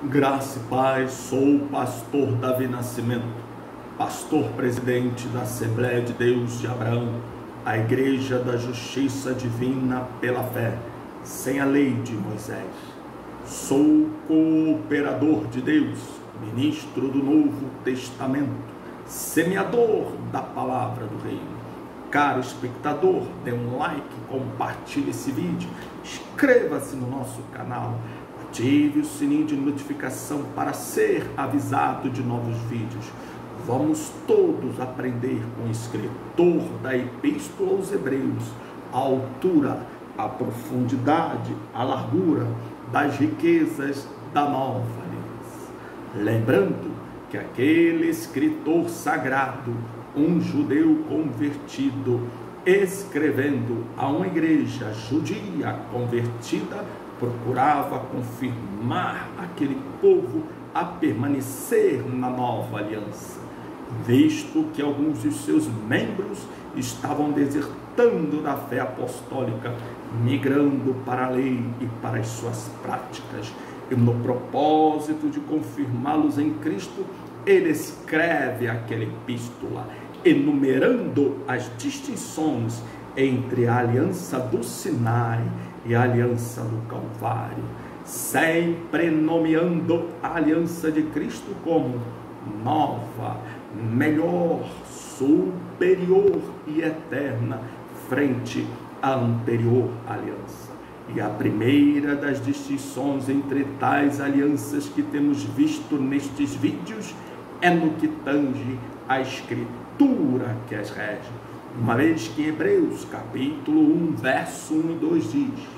Graça e paz, sou o pastor Davi Nascimento, pastor presidente da Assembleia de Deus de Abraão, a Igreja da Justiça Divina pela Fé, sem a lei de Moisés. Sou cooperador de Deus, ministro do Novo Testamento, semeador da Palavra do Reino. Caro espectador, dê um like, compartilhe esse vídeo, inscreva-se no nosso canal, ative o sininho de notificação para ser avisado de novos vídeos. Vamos todos aprender com o escritor da Epístola aos Hebreus a altura, a profundidade, a largura das riquezas da nova aliança. Lembrando que aquele escritor sagrado, um judeu convertido, escrevendo a uma igreja judia convertida, procurava confirmar aquele povo a permanecer na nova aliança, visto que alguns de seus membros estavam desertando da fé apostólica, migrando para a lei e para as suas práticas. E no propósito de confirmá-los em Cristo, ele escreve aquela epístola, enumerando as distinções entre a aliança do Sinai e a aliança do Calvário, sempre nomeando a aliança de Cristo como nova, melhor, superior e eterna, frente à anterior aliança. E a primeira das distinções entre tais alianças que temos visto nestes vídeos é no que tange a Escritura que as rege. Uma vez que em Hebreus capítulo 1, verso 1 e 2 diz: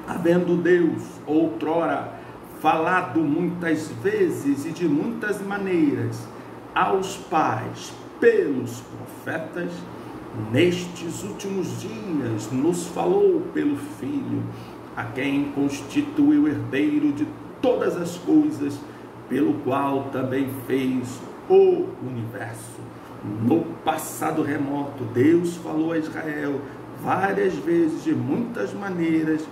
havendo Deus outrora falado muitas vezes e de muitas maneiras aos pais pelos profetas, nestes últimos dias nos falou pelo Filho, a quem constituiu herdeiro de todas as coisas, pelo qual também fez o universo. No passado remoto, Deus falou a Israel várias vezes, de muitas maneiras,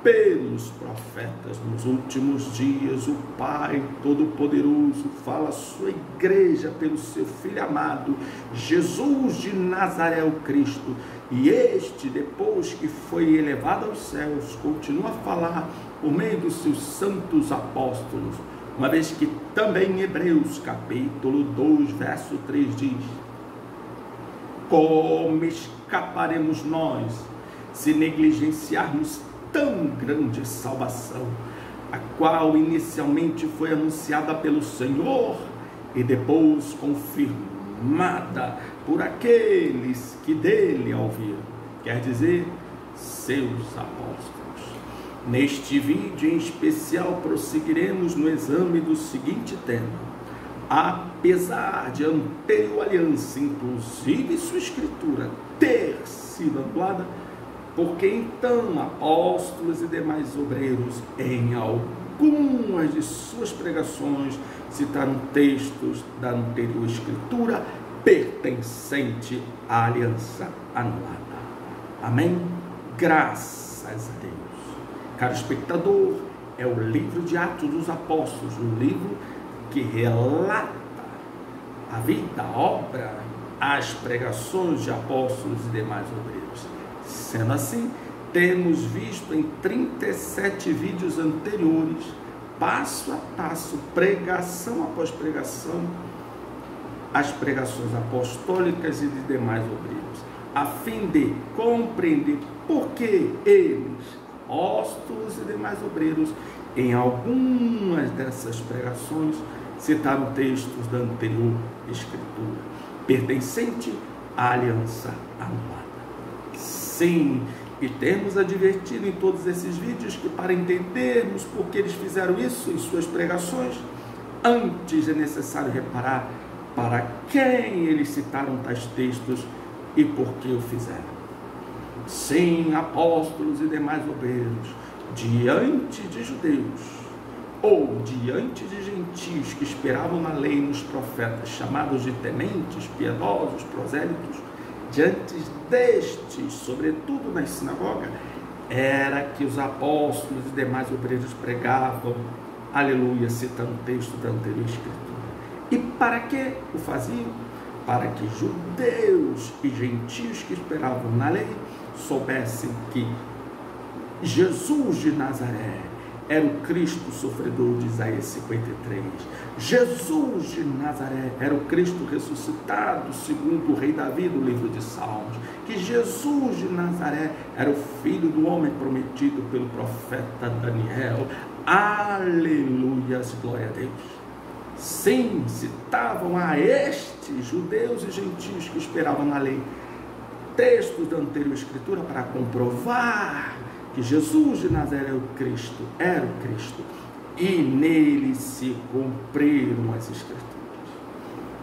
pelos profetas. Nos últimos dias, o Pai Todo-Poderoso fala à sua igreja pelo seu Filho amado, Jesus de Nazaré, o Cristo. E este, depois que foi elevado aos céus, continua a falar por meio dos seus santos apóstolos. Uma vez que também em Hebreus capítulo 2, verso 3 diz: como escaparemos nós se negligenciarmos tão grande salvação, a qual inicialmente foi anunciada pelo Senhor e depois confirmada por aqueles que dele a ouviram, quer dizer, seus apóstolos. Neste vídeo em especial prosseguiremos no exame do seguinte tema: apesar de a anterior aliança, inclusive sua escritura, ter sido anulada, porque então apóstolos e demais obreiros, em algumas de suas pregações, citaram textos da anterior escritura pertencente à aliança anulada. Amém? Graças a Deus. Caro espectador, é o livro de Atos dos Apóstolos, um livro que relata a vida, a obra, as pregações de apóstolos e demais obreiros. Sendo assim, temos visto em 37 vídeos anteriores, passo a passo, pregação após pregação, as pregações apostólicas e de demais obreiros, a fim de compreender por que eles, apóstolos e demais obreiros, em algumas dessas pregações, citaram textos da anterior escritura, pertencente à aliança anulada. Sim, e temos advertido em todos esses vídeos que, para entendermos por que eles fizeram isso em suas pregações, antes é necessário reparar para quem eles citaram tais textos e por que o fizeram. Sim, apóstolos e demais obreiros, diante de judeus ou diante de gentios que esperavam na lei e nos profetas, chamados de tementes, piedosos, prosélitos, diante destes, sobretudo nas sinagogas, era que os apóstolos e demais obreiros pregavam aleluia, citando o texto da anterior escritura. E para que o faziam? Para que judeus e gentios que esperavam na lei soubessem que Jesus de Nazaré era o Cristo sofredor de Isaías 53. Jesus de Nazaré era o Cristo ressuscitado, segundo o rei Davi do livro de Salmos. Que Jesus de Nazaré era o Filho do homem prometido pelo profeta Daniel. Aleluias, glória a Deus. Sim, citavam a estes judeus e gentios que esperavam na lei textos da anterior escritura para comprovar que Jesus de Nazaré era o Cristo, e nele se cumpriram as escrituras.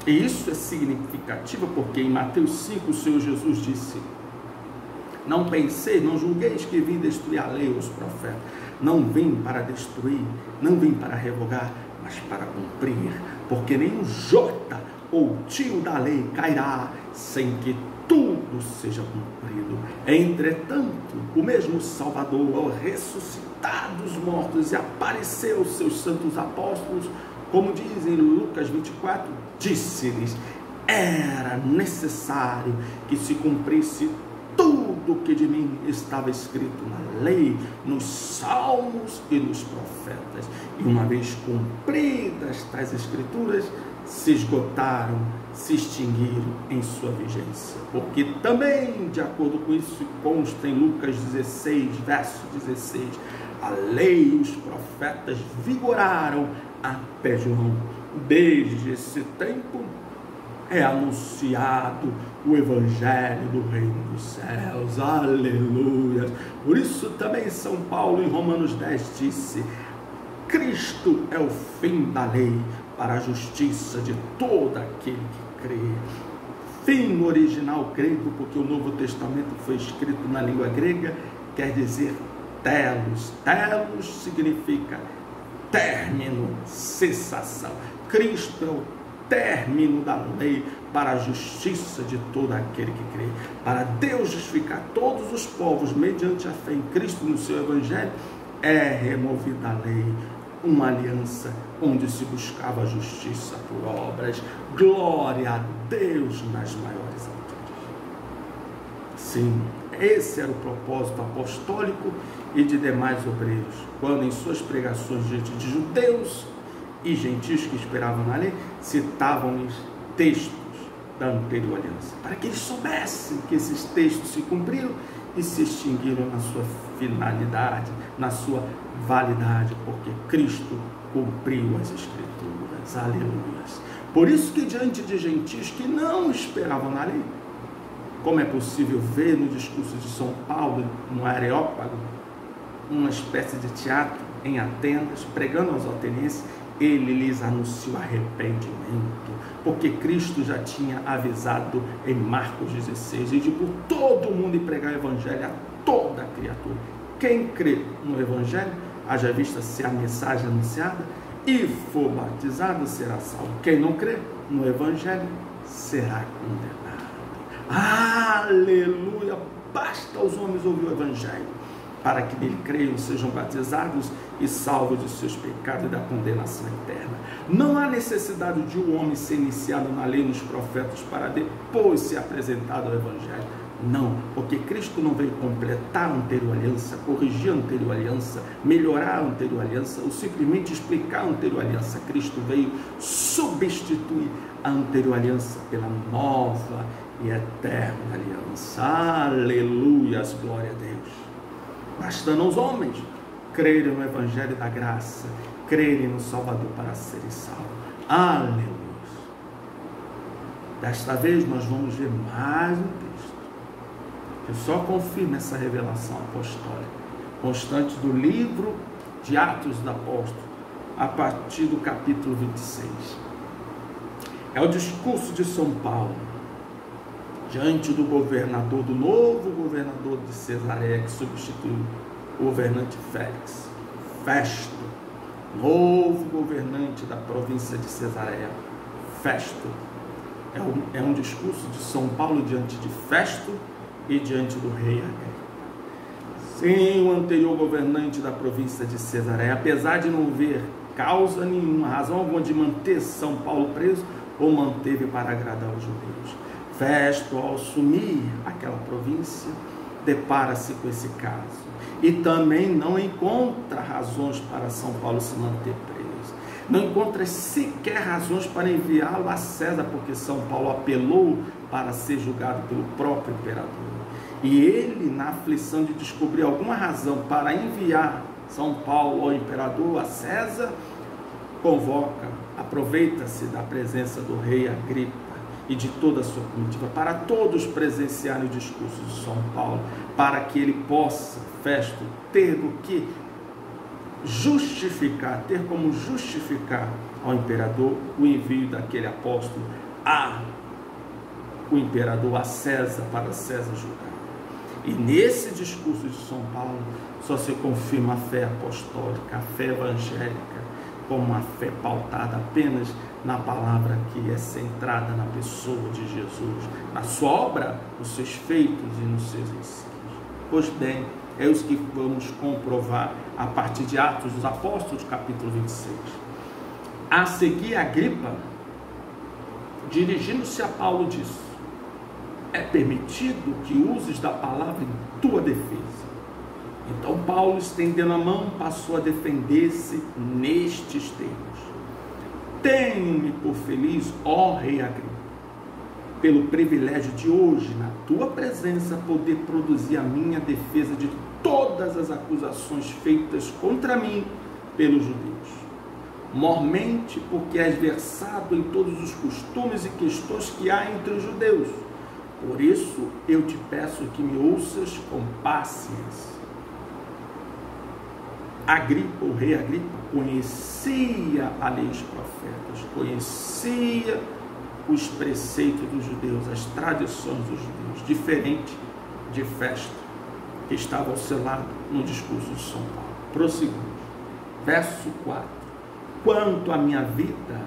E isso é significativo porque em Mateus 5 o Senhor Jesus disse: não pensei, não julgueis que vim destruir a lei ou os profetas. Não vim para destruir, não vim para revogar, mas para cumprir, porque nenhum jota ou tio da lei cairá sem que tudo seja cumprido. Entretanto, o mesmo Salvador, ao ressuscitar dos mortos e apareceu aos seus santos apóstolos, como diz em Lucas 24, disse-lhes: era necessário que se cumprisse tudo que de mim estava escrito na lei, nos salmos e nos profetas. E uma vez cumpridas tais escrituras, se esgotaram, se extinguiram em sua vigência. Porque também, de acordo com isso, consta em Lucas 16, verso 16, a lei e os profetas vigoraram até João. Desde esse tempo é anunciado o evangelho do reino dos céus. Aleluia. Por isso também São Paulo em Romanos 10 disse: Cristo é o fim da lei para a justiça de todo aquele que crê. Fim no original grego, porque o Novo Testamento foi escrito na língua grega, quer dizer telos. Telos significa término, cessação. Cristo é o término da lei para a justiça de todo aquele que crê. Para Deus justificar todos os povos mediante a fé em Cristo no seu evangelho, é removida a lei, uma aliança onde se buscava a justiça por obras. Glória a Deus nas maiores alturas. Sim, esse era o propósito apostólico e de demais obreiros, quando em suas pregações diante de judeus e gentios que esperavam na lei, citavam-lhes textos da anterior aliança, para que eles soubessem que esses textos se cumpriram e se extinguiram na sua finalidade, na sua validade, porque Cristo cumpriu as escrituras. Aleluia. Por isso que diante de gentios que não esperavam na lei, como é possível ver no discurso de São Paulo, no Areópago, uma espécie de teatro em Atenas, pregando aos atenienses, ele lhes anunciou arrependimento, porque Cristo já tinha avisado em Marcos 16, e de por todo o mundo e pregar o evangelho a toda criatura. Quem crê no evangelho, haja vista se a mensagem anunciada, e for batizado, será salvo. Quem não crê no evangelho, será condenado. Aleluia! Basta aos homens ouvir o evangelho, para que nele creiam, sejam batizados e salvos de seus pecados e da condenação eterna. Não há necessidade de um homem ser iniciado na lei e nos profetas para depois ser apresentado ao evangelho. Não, porque Cristo não veio completar a anterior aliança, corrigir a anterior aliança, melhorar a anterior aliança, ou simplesmente explicar a anterior aliança. Cristo veio substituir a anterior aliança pela nova e eterna aliança. Aleluias, glória a Deus. Bastando aos homens crerem no evangelho da graça, crerem no Salvador para serem salvos. Aleluia. Desta vez nós vamos ver mais um texto que só confirma essa revelação apostólica constante do livro de Atos dos Apóstolos, a partir do capítulo 26. É o discurso de São Paulo diante do governador, do novo governador de Cesareia, que substituiu o governante Félix. Festo, novo governante da província de Cesareia. Festo é um discurso de São Paulo diante de Festo e diante do rei Agripa. Sim, o anterior governante da província de Cesareia, apesar de não ver causa nenhuma, razão alguma de manter São Paulo preso, ou manteve para agradar os judeus. Festo, ao assumir aquela província, depara-se com esse caso e também não encontra razões para São Paulo se manter preso, não encontra sequer razões para enviá-lo a César, porque São Paulo apelou para ser julgado pelo próprio imperador, e ele, na aflição de descobrir alguma razão para enviar São Paulo ao imperador, a César, aproveita-se da presença do rei Agripa e de toda a sua comitiva, para todos presenciarem o discurso de São Paulo, para que ele possa, Festo, ter como justificar ao imperador o envio daquele apóstolo o imperador, a César, para César julgar. E nesse discurso de São Paulo só se confirma a fé apostólica, a fé evangélica, como uma fé pautada apenas na palavra que é centrada na pessoa de Jesus, na sua obra, nos seus feitos e nos seus ensinos. Pois bem, é isso que vamos comprovar a partir de Atos dos Apóstolos, capítulo 26. A seguir, Agripa, dirigindo-se a Paulo, disse: é permitido que uses da palavra em tua defesa. Então Paulo, estendendo a mão, passou a defender-se nestes termos: tenho-me por feliz, ó rei Agripa, pelo privilégio de hoje, na tua presença, poder produzir a minha defesa de todas as acusações feitas contra mim pelos judeus, mormente porque és versado em todos os costumes e questões que há entre os judeus. Por isso eu te peço que me ouças com paciência. Agripa, o rei Agripa, conhecia a lei dos profetas, conhecia os preceitos dos judeus, as tradições dos judeus, diferente de Festo, que estava ao seu lado no discurso de São Paulo. Prosseguimos. Verso 4. Quanto à minha vida,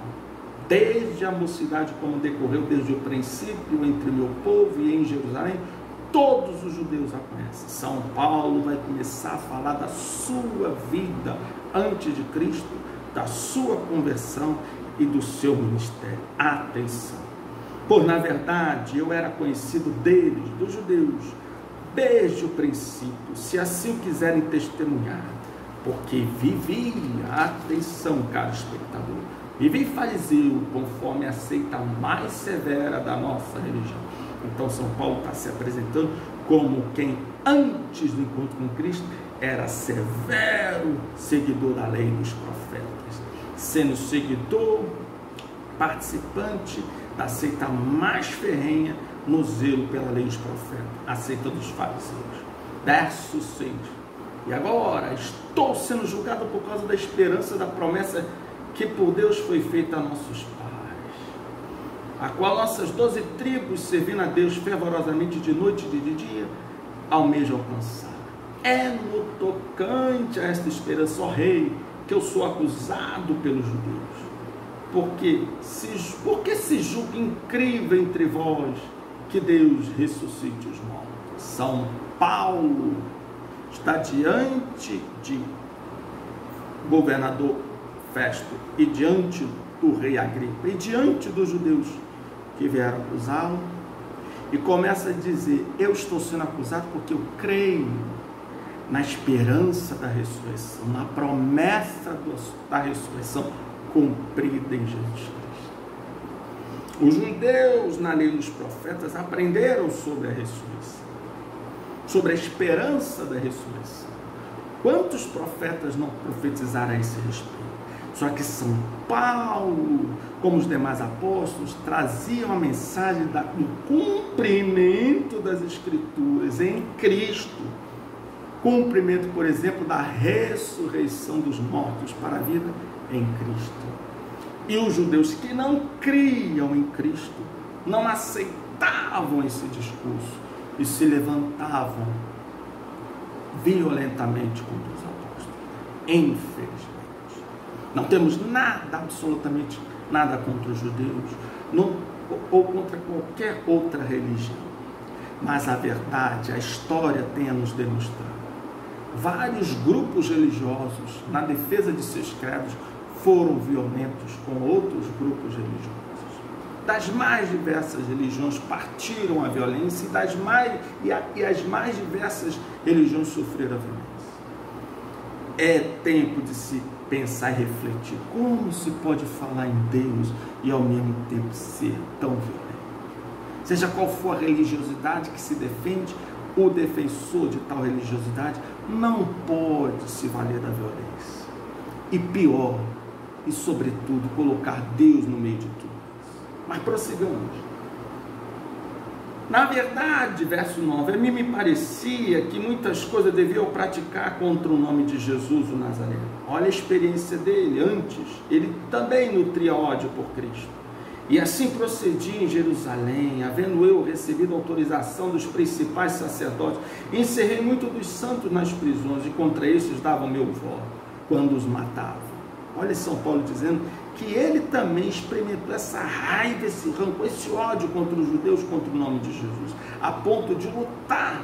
desde a mocidade, como decorreu desde o princípio entre o meu povo e em Jerusalém, todos os judeus a conhecem. São Paulo vai começar a falar da sua vida antes de Cristo, da sua conversão e do seu ministério. Atenção! Por na verdade eu era conhecido deles, dos judeus, desde o princípio, se assim o quiserem testemunhar, porque vivia, atenção, caro espectador, vivi fariseu, conforme a seita mais severa da nossa religião. Então São Paulo está se apresentando como quem antes do encontro com Cristo era severo seguidor da lei dos profetas, sendo seguidor, participante da seita mais ferrenha no zelo pela lei dos profetas, a seita dos fariseus. Verso 6. E agora estou sendo julgado por causa da esperança da promessa que por Deus foi feita a nossos pais, a qual nossas 12 tribos, servindo a Deus fervorosamente de noite e de dia, almejam alcançar. É no tocante a esta esperança, ó rei, que eu sou acusado pelos judeus. Porque se julga incrível entre vós que Deus ressuscite os mortos. São Paulo está diante de governador Festo e diante do rei Agripa e diante dos judeus que vieram acusá-lo, e começa a dizer: eu estou sendo acusado porque eu creio na esperança da ressurreição, na promessa da ressurreição cumprida em Jesus Cristo. Os judeus, na lei dos profetas, aprenderam sobre a ressurreição, sobre a esperança da ressurreição. Quantos profetas não profetizaram a esse respeito? Só que São Paulo, como os demais apóstolos, traziam a mensagem do cumprimento das Escrituras em Cristo. Cumprimento, por exemplo, da ressurreição dos mortos para a vida em Cristo. E os judeus que não criam em Cristo, não aceitavam esse discurso e se levantavam violentamente contra os apóstolos. Infelizmente. Não temos nada, absolutamente nada contra os judeus, ou contra qualquer outra religião. Mas a verdade, a história tem a nos demonstrar. Vários grupos religiosos, na defesa de seus credos, foram violentos com outros grupos religiosos. Das mais diversas religiões partiram a violência e as mais diversas religiões sofreram a violência. É tempo de se pensar e refletir como se pode falar em Deus e ao mesmo tempo ser tão violento. Seja qual for a religiosidade que se defende, o defensor de tal religiosidade não pode se valer da violência. E pior, e sobretudo, colocar Deus no meio de tudo. Mas prossigamos. Na verdade, verso 9, a mim me parecia que muitas coisas deviam praticar contra o nome de Jesus, o Nazareno. Olha a experiência dele. Antes, ele também nutria ódio por Cristo. E assim procedi em Jerusalém, havendo eu recebido autorização dos principais sacerdotes, encerrei muitos dos santos nas prisões, e contra esses dava meu voto, quando os matavam. Olha São Paulo dizendo que ele também experimentou essa raiva, esse rancor, esse ódio contra os judeus, contra o nome de Jesus, a ponto de lutar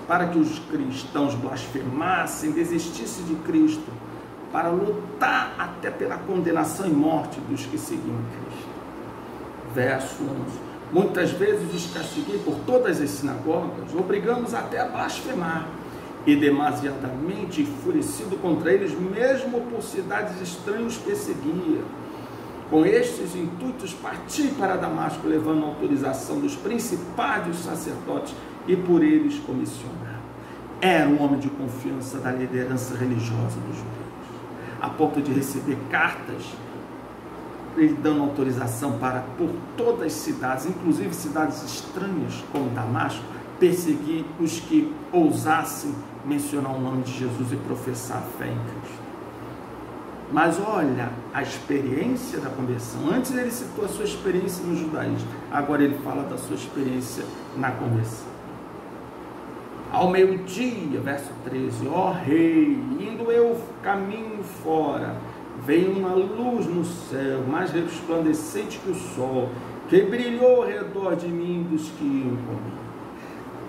para que os cristãos blasfemassem, desistissem de Cristo, para lutar até pela condenação e morte dos que seguiam Cristo. Verso 11. Muitas vezes os castiguei por todas as sinagogas, obrigamos até a blasfemar, e demasiadamente enfurecido contra eles, mesmo por cidades estranhas perseguia. Com estes intuitos parti para Damasco, levando a autorização dos principais dos sacerdotes e por eles comissionado. Era um homem de confiança da liderança religiosa dos judeus, a ponto de receber cartas ele dando autorização para, por todas as cidades, inclusive cidades estranhas como Damasco, perseguir os que ousassem mencionar o nome de Jesus e professar a fé em Cristo. Mas olha a experiência da conversão. Antes ele citou a sua experiência no judaísmo, agora ele fala da sua experiência na conversão. Ao meio-dia, verso 13, ó rei, indo eu caminho fora, veio uma luz no céu, mais resplandecente que o sol, que brilhou ao redor de mim dos que iam comigo.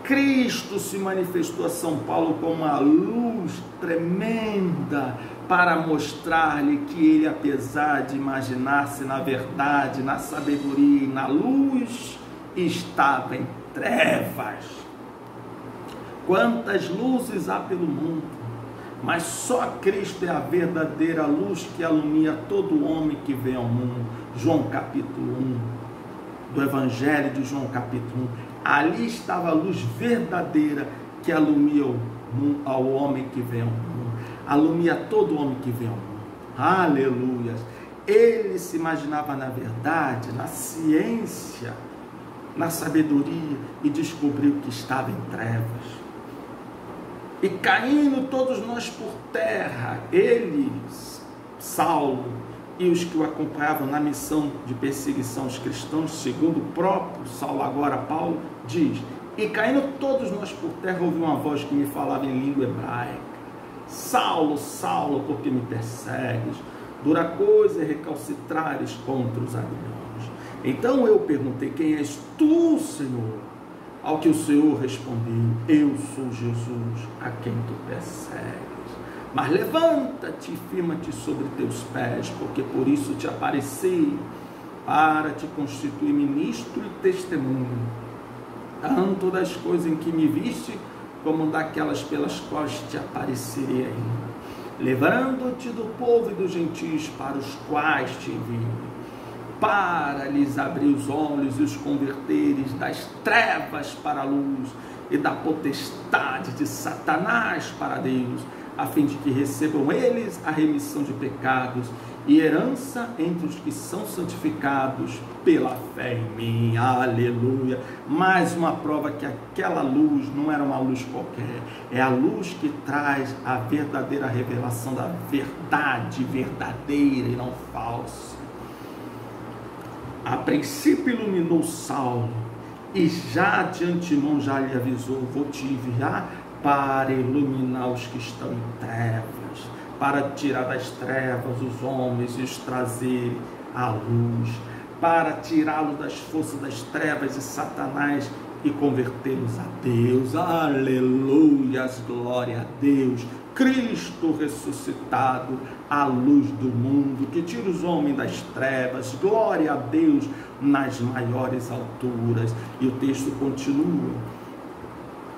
Cristo se manifestou a São Paulo com uma luz tremenda para mostrar-lhe que ele, apesar de imaginar-se na verdade, na sabedoria e na luz, estava em trevas. Quantas luzes há pelo mundo, mas só Cristo é a verdadeira luz que alumia todo homem que vem ao mundo. João capítulo 1, do Evangelho de João capítulo 1. Ali estava a luz verdadeira que alumia ao homem que vem ao mundo, alumia todo homem que vem ao mundo. Aleluia! Ele se imaginava na verdade, na ciência, na sabedoria, e descobriu que estava em trevas. E caindo todos nós por terra, ele, Saulo, e os que o acompanhavam na missão de perseguição aos cristãos, segundo o próprio Saulo, agora Paulo, diz: e caindo todos nós por terra, ouvi uma voz que me falava em língua hebraica: Saulo, Saulo, por que me persegues? Dura coisa é recalcitrares contra os aguilhões. Então eu perguntei: quem és tu, Senhor? Ao que o Senhor respondeu: eu sou Jesus, a quem tu persegues. Mas levanta-te e firma-te sobre teus pés, porque por isso te apareci, para te constituir ministro e testemunho, tanto das coisas em que me viste, como daquelas pelas quais te aparecerei ainda, livrando-te do povo e dos gentios para os quais te envio, para lhes abrir os olhos e os converteres das trevas para a luz e da potestade de Satanás para Deus, a fim de que recebam eles a remissão de pecados e herança entre os que são santificados pela fé em mim. Aleluia! Mais uma prova que aquela luz não era uma luz qualquer, é a luz que traz a verdadeira revelação da verdade verdadeira e não falsa. A princípio iluminou Saulo, e já de antemão já lhe avisou: vou te enviar para iluminar os que estão em trevas, para tirar das trevas os homens e os trazer à luz, para tirá-los das forças das trevas de Satanás e convertê-los a Deus. Aleluia, glória a Deus. Cristo ressuscitado, a luz do mundo, que tira os homens das trevas, glória a Deus nas maiores alturas. E o texto continua: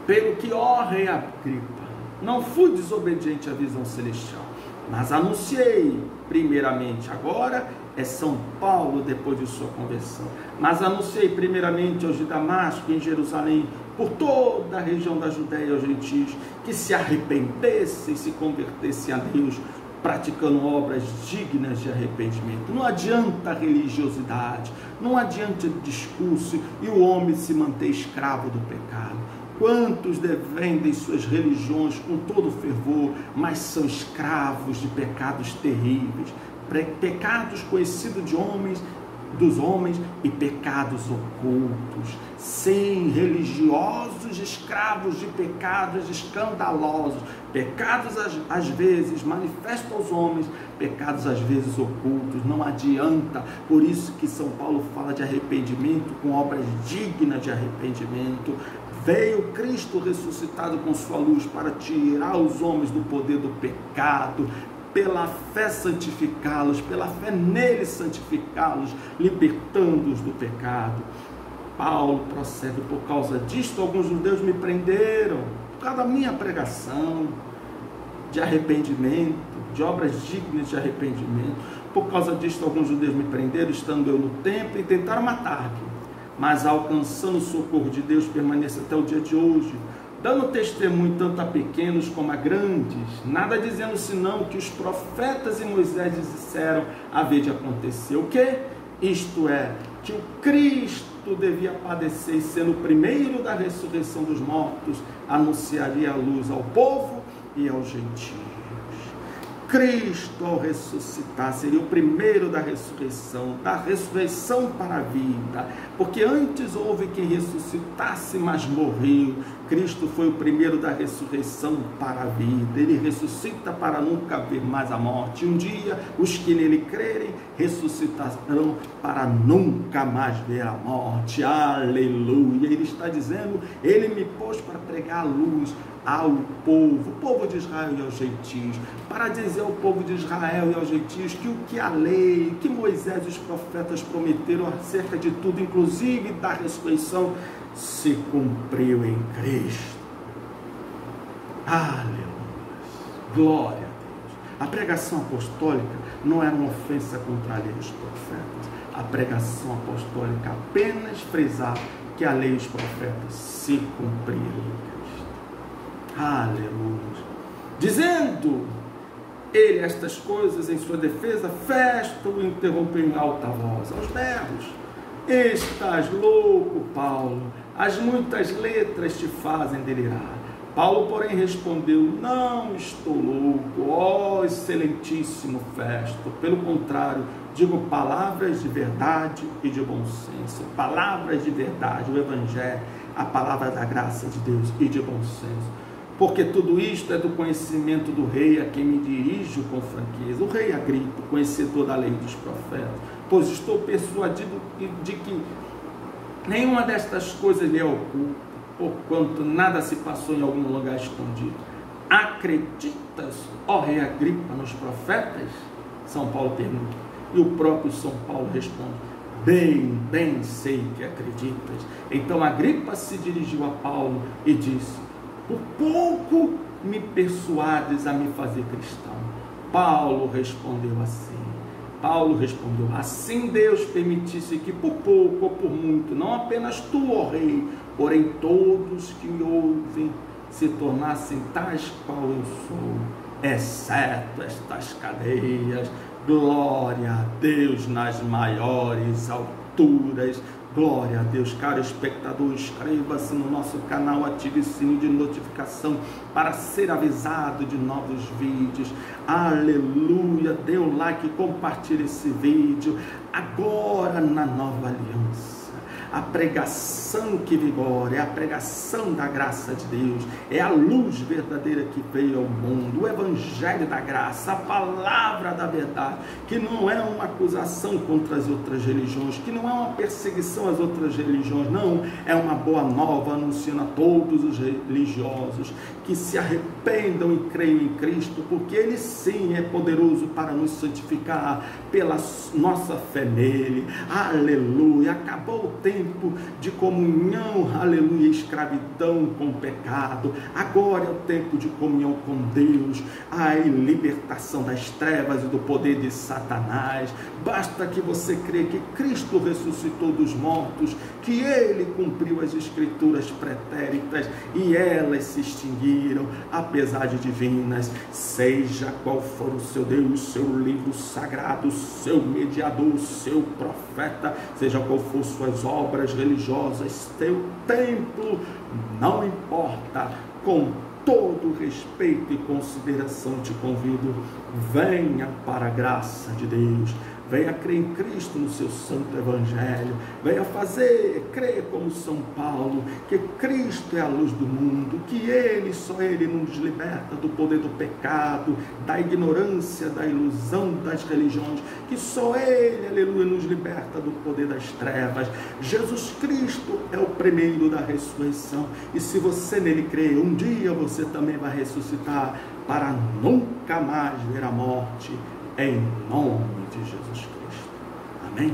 pelo que, ó rei Agripa, não fui desobediente à visão celestial, mas anunciei primeiramente, agora é São Paulo depois de sua conversão, mas anunciei primeiramente aos de Damasco e em Jerusalém, por toda a região da Judéia e aos gentios, que se arrependessem e se convertessem a Deus, praticando obras dignas de arrependimento. Não adianta a religiosidade, não adianta o discurso e o homem se manter escravo do pecado. Quantos defendem suas religiões com todo fervor, mas são escravos de pecados terríveis, pecados conhecidos dos homens e pecados ocultos. Sim, religiosos escravos de pecados escandalosos, pecados às vezes manifestos aos homens, pecados às vezes ocultos. Não adianta. Por isso que São Paulo fala de arrependimento com obras dignas de arrependimento. Veio Cristo ressuscitado com sua luz para tirar os homens do poder do pecado, pela fé santificá-los, pela fé nele santificá-los, libertando-os do pecado. Paulo prossegue: por causa disto alguns judeus me prenderam, por causa da minha pregação de arrependimento, de obras dignas de arrependimento. Por causa disto alguns judeus me prenderam, estando eu no templo, e tentaram matar-me, mas alcançando o socorro de Deus, permanece até o dia de hoje, dando testemunho tanto a pequenos como a grandes, nada dizendo senão que os profetas e Moisés disseram haver de acontecer. O que? Isto é, que o Cristo devia padecer, sendo o primeiro da ressurreição dos mortos, anunciaria a luz ao povo e aos gentios. Cristo, ao ressuscitar, seria o primeiro da ressurreição para a vida, porque antes houve quem ressuscitasse, mas morreu. Cristo foi o primeiro da ressurreição para a vida. Ele ressuscita para nunca ver mais a morte. Um dia, os que nele crerem ressuscitarão para nunca mais ver a morte. Aleluia! Ele está dizendo: ele me pôs para pregar a luz ao povo de Israel e aos gentios, para dizer ao povo de Israel e aos gentios que o que a lei, que Moisés e os profetas prometeram acerca de tudo, inclusive da ressurreição, se cumpriu em Cristo. Aleluia! Glória a Deus! A pregação apostólica não era uma ofensa contra a lei dos profetas. A pregação apostólica apenas frisava que a lei e os profetas se cumpriram em Cristo. Aleluia! Dizendo ele estas coisas em sua defesa, Festo o interrompeu em alta voz, aos berros: estás louco, Paulo, as muitas letras te fazem delirar. Paulo, porém, respondeu: não estou louco, ó excelentíssimo Festo, pelo contrário, digo palavras de verdade e de bom senso, palavras de verdade, o Evangelho, a palavra da graça de Deus e de bom senso. Porque tudo isto é do conhecimento do rei, a quem me dirijo com franqueza, o rei Agripa, conhecedor da lei dos profetas, pois estou persuadido de que nenhuma destas coisas lhe é oculta, porquanto nada se passou em algum lugar escondido. Acreditas, ó rei Agripa, nos profetas? São Paulo pergunta, e o próprio São Paulo responde: bem sei que acreditas. Então Agripa se dirigiu a Paulo e disse: por pouco me persuades a me fazer cristão. Paulo respondeu: assim Deus permitisse que por pouco ou por muito, não apenas tu, ó rei, porém todos que me ouvem, se tornassem tais qual eu sou, exceto estas cadeias. Glória a Deus nas maiores alturas. Glória a Deus. Caro espectador, inscreva-se no nosso canal, ative o sininho de notificação para ser avisado de novos vídeos. Aleluia, dê um like, compartilhe esse vídeo. Agora na nova aliança, a pregação que vigora, é a pregação da graça de Deus, é a luz verdadeira que veio ao mundo, o evangelho da graça, a palavra da verdade, que não é uma acusação contra as outras religiões, que não é uma perseguição às outras religiões, não, é uma boa nova anunciando a todos os religiosos que se arrependam e creiam em Cristo, porque Ele sim é poderoso para nos santificar pela nossa fé nele. Aleluia, acabou o tempo de comunhão, aleluia, escravidão com o pecado, agora é o tempo de comunhão com Deus, a libertação das trevas e do poder de Satanás. Basta que você crê que Cristo ressuscitou dos mortos, que Ele cumpriu as escrituras pretéritas e elas se extinguiram, apesar de divinas. Seja qual for o seu Deus, seu livro sagrado, seu mediador, seu profeta, seja qual for suas obras religiosas, teu templo, não importa, com todo respeito e consideração te convido, venha para a graça de Deus, venha crer em Cristo no seu santo evangelho, venha crer como São Paulo, que Cristo é a luz do mundo, que Ele, só Ele nos liberta do poder do pecado, da ignorância, da ilusão das religiões, que só Ele, aleluia, nos liberta do poder das trevas. Jesus Cristo é o primeiro da ressurreição, e se você nele crê, um dia você também vai ressuscitar para nunca mais ver a morte, em nome de Jesus Cristo. Amém?